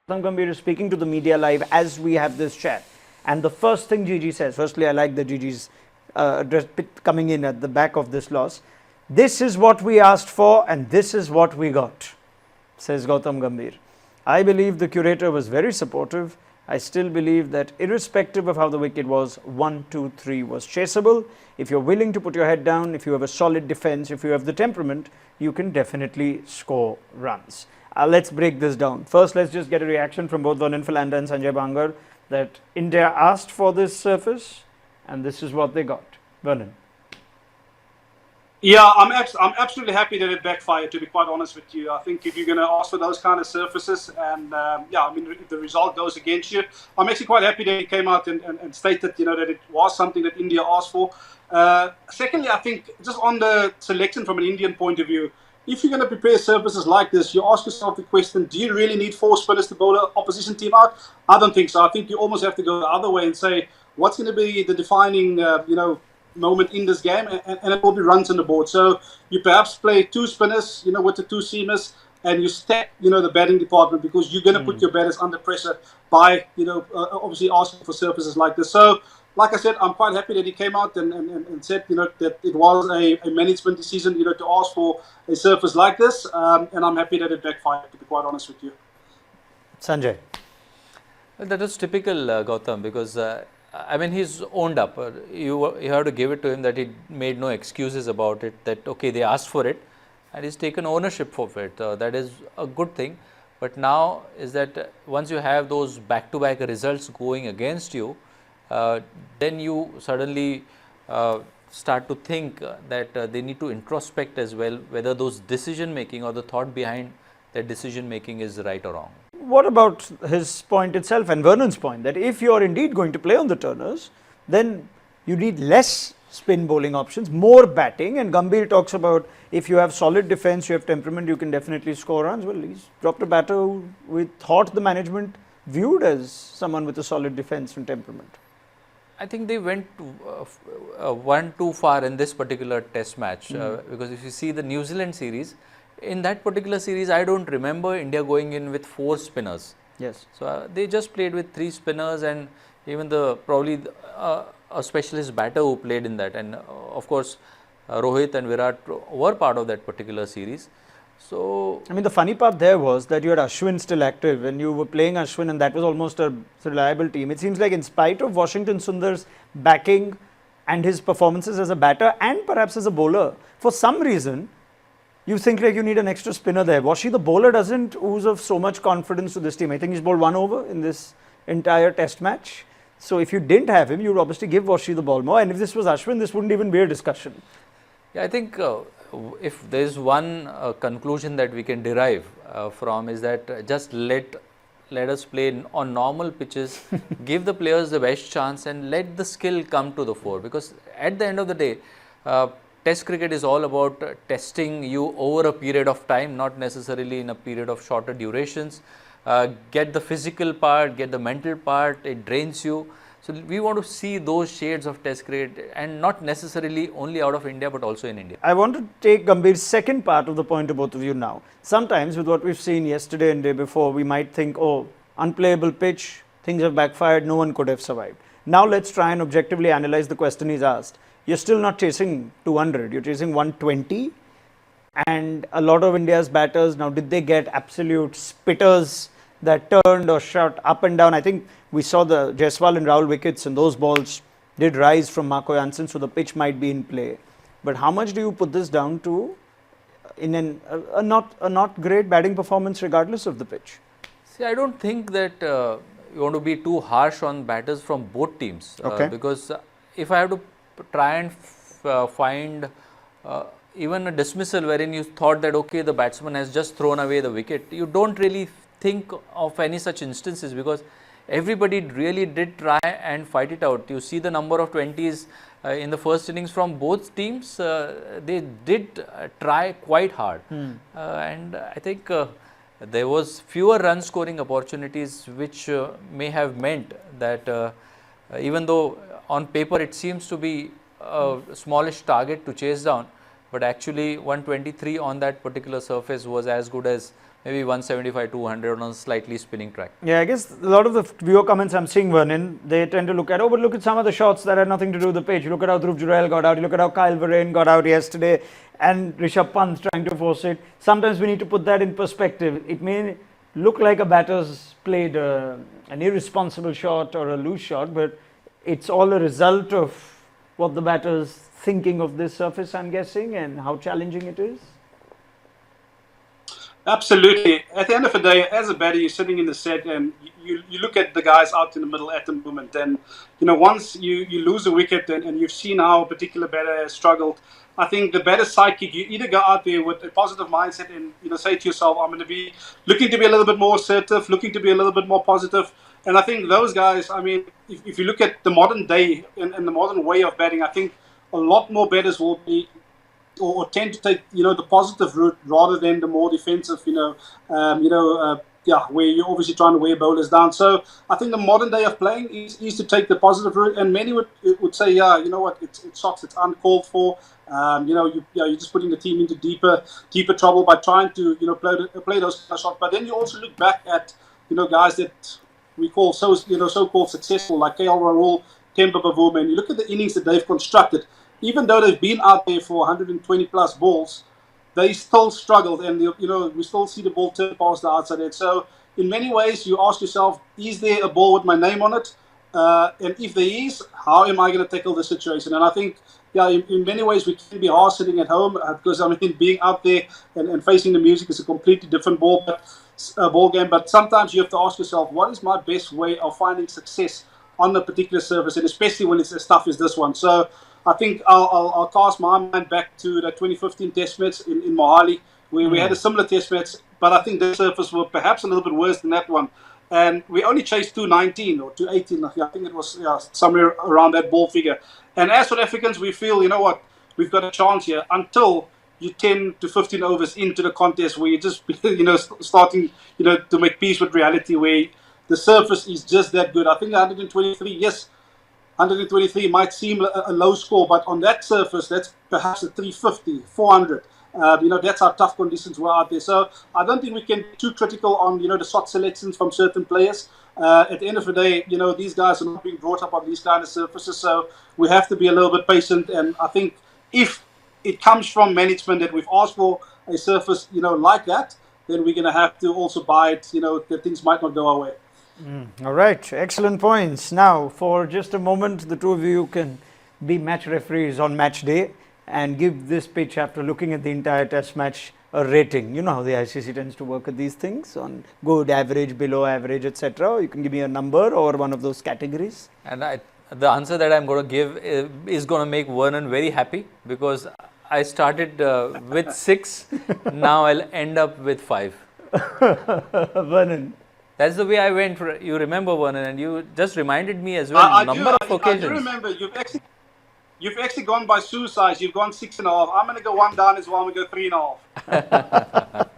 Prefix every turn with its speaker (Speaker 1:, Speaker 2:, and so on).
Speaker 1: Gautam Gambhir is speaking to the media live as we have this chat. And the first thing Gigi says, firstly, I like the Gigi's address coming in at the back of this loss. This is what we asked for, and this is what we got, says Gautam Gambhir. I believe the curator was very supportive. I still believe that irrespective of how the wicket was, 1, 2, 3 was chaseable. If you're willing to put your head down, if you have a solid defense, if you have the temperament, you can definitely score runs. Let's break this down. First, let's just get a reaction from both Vernon Philander and Sanjay Bangar that India asked for this surface and this is what they got. Vernon.
Speaker 2: Yeah, I'm absolutely happy that it backfired, to be quite honest with you. I think if you're going to ask for those kind of surfaces and, if the result goes against you, I'm actually quite happy that he came out and stated, that it was something that India asked for. Secondly, I think just on the selection from an Indian point of view, if you're going to prepare surfaces like this, you ask yourself the question, do you really need 4 spinners to bowl an opposition team out? I don't think so. I think you almost have to go the other way and say, what's going to be the defining, moment in this game, and it will be runs on the board. So you perhaps play 2 spinners, with the 2 seamers, and you stack, the batting department, because you're going to put your batters under pressure by, obviously asking for surfaces like this. So, like I said, I'm quite happy that he came out and said, that it was a management decision, to ask for a surface like this, and I'm happy that it backfired, to be quite honest with you.
Speaker 1: Sanjay.
Speaker 3: Well, that was typical Gautam, because he's owned up. You have to give it to him that he made no excuses about it, that okay, they asked for it and he's taken ownership of it. That is a good thing. But now is that once you have those back-to-back results going against you, then you suddenly start to think that they need to introspect as well, whether those decision making or the thought behind that decision making is right or wrong.
Speaker 1: What about his point itself and Vernon's point that if you're indeed going to play on the turners, then you need less spin bowling options, more batting, and Gambhir talks about if you have solid defense, you have temperament, you can definitely score runs. Well, he's dropped a batter who we thought the management viewed as someone with a solid defense and temperament.
Speaker 3: I think they went one too far in this particular test match, because if you see the New Zealand series, in that particular series, I don't remember India going in with 4 spinners.
Speaker 1: Yes.
Speaker 3: So they just played with 3 spinners, and even probably a specialist batter who played in that. And of course, Rohit and Virat were part of that particular series. So
Speaker 1: the funny part there was that you had Ashwin still active and you were playing Ashwin, and that was almost a reliable team. It seems like in spite of Washington Sundar's backing and his performances as a batter and perhaps as a bowler, for some reason, you think like you need an extra spinner there. Washi, the bowler, doesn't ooze of so much confidence to this team. I think he's bowled 1 over in this entire test match. So if you didn't have him, you would obviously give Washi the ball more. And if this was Ashwin, this wouldn't even be a discussion.
Speaker 3: Yeah, I think if there is one conclusion that we can derive from is that just let us play on normal pitches, give the players the best chance and let the skill come to the fore. Because at the end of the day, Test cricket is all about testing you over a period of time, not necessarily in a period of shorter durations. Get the physical part, get the mental part, it drains you. So we want to see those shades of Test cricket, and not necessarily only out of India but also in India.
Speaker 1: I want to take Gambhir's second part of the point to both of you now. Sometimes with what we've seen yesterday and day before, we might think, oh, unplayable pitch, things have backfired, no one could have survived. Now let's try and objectively analyze the question he's asked. You're still not chasing 200, you're chasing 120, and a lot of India's batters, now did they get absolute spitters that turned or shot up and down? I think we saw the Jaiswal and Rahul wickets, and those balls did rise from Marco Jansen, so the pitch might be in play. But how much do you put this down to in a not great batting performance regardless of the pitch?
Speaker 3: See, I don't think that you want to be too harsh on batters from both teams, because if I have to try and find even a dismissal wherein you thought that okay, the batsman has just thrown away the wicket, you don't really think of any such instances, because everybody really did try and fight it out. You see the number of 20s in the first innings from both teams, they did try quite hard, and I think there was fewer run scoring opportunities, which may have meant that even though on paper it seems to be a smallish target to chase down, but actually 123 on that particular surface was as good as maybe 175, 200 on a slightly spinning track.
Speaker 1: Yeah, I guess a lot of the viewer comments I'm seeing, Vernon, they tend to look at, oh, but look at some of the shots that had nothing to do with the pitch. Look at how Dhruv Jurel got out. You look at how Kyle Verreynne got out yesterday, and Rishabh Pant trying to force it. Sometimes we need to put that in perspective. It may look like a batter's played an irresponsible shot or a loose shot, but it's all a result of what the batter's thinking of this surface, I'm guessing, and how challenging it is.
Speaker 2: Absolutely. At the end of the day, as a batter, you're sitting in the set and you look at the guys out in the middle at the moment. And, once you lose a wicket and you've seen how a particular batter has struggled, I think the batter's psychic, you either go out there with a positive mindset and, say to yourself, I'm going to be looking to be a little bit more assertive, looking to be a little bit more positive. And I think those guys, if you look at the modern day and the modern way of batting, I think a lot more batters will be or tend to take the positive route rather than the more defensive where you're obviously trying to wear bowlers down. So I think the modern day of playing is to take the positive route, and many would say, it sucks, it's uncalled for. You're just putting the team into deeper trouble by trying to play those kind of shots. But then you also look back at guys that we call so-called successful, like KL Rahul, Kemba Bavuma, and you look at the innings that they've constructed. Even though they've been out there for 120 plus balls, they still struggled, and we still see the ball turn past the outside edge. So in many ways, you ask yourself, is there a ball with my name on it? And if there is, how am I going to tackle the situation? And I think, in many ways, we can be hard sitting at home because being out there and facing the music is a completely different ball game. But sometimes you have to ask yourself, what is my best way of finding success on a particular surface, and especially when it's as tough as this one. So I think I'll cast my mind back to the 2015 Test match in Mohali, where we had a similar Test match, but I think the surface were perhaps a little bit worse than that one. And we only chased 219 or 218. I think it was somewhere around that ball figure. And as South Africans, we feel, we've got a chance here until you're 10 to 15 overs into the contest where you're just, starting, to make peace with reality, where the surface is just that good. I think 123, yes, 123 might seem a low score, but on that surface, that's perhaps a 350, 400. That's how tough conditions were out there. So I don't think we can be too critical on, the shot selections from certain players. At the end of the day, these guys are not being brought up on these kind of surfaces, so we have to be a little bit patient. And I think if it comes from management that we've asked for a surface, like that, then we're going to have to also buy it, that things might not go our way.
Speaker 1: All right, excellent points. Now, for just a moment, the two of you can be match referees on match day and give this pitch, after looking at the entire test match, a rating. You know how the ICC tends to work at these things, on good, average, below average, etc. You can give me a number or one of those categories.
Speaker 3: And the answer that I'm going to give is going to make Vernon very happy, because I started with 6, now I'll end up with 5.
Speaker 1: Vernon.
Speaker 3: That's the way I went. You remember, Vernon, and you just reminded me as well.
Speaker 2: I
Speaker 3: occasions.
Speaker 2: do remember. You've actually gone by suicides. You've gone 6.5. I'm going to go one down as well. I'm going to go 3.5.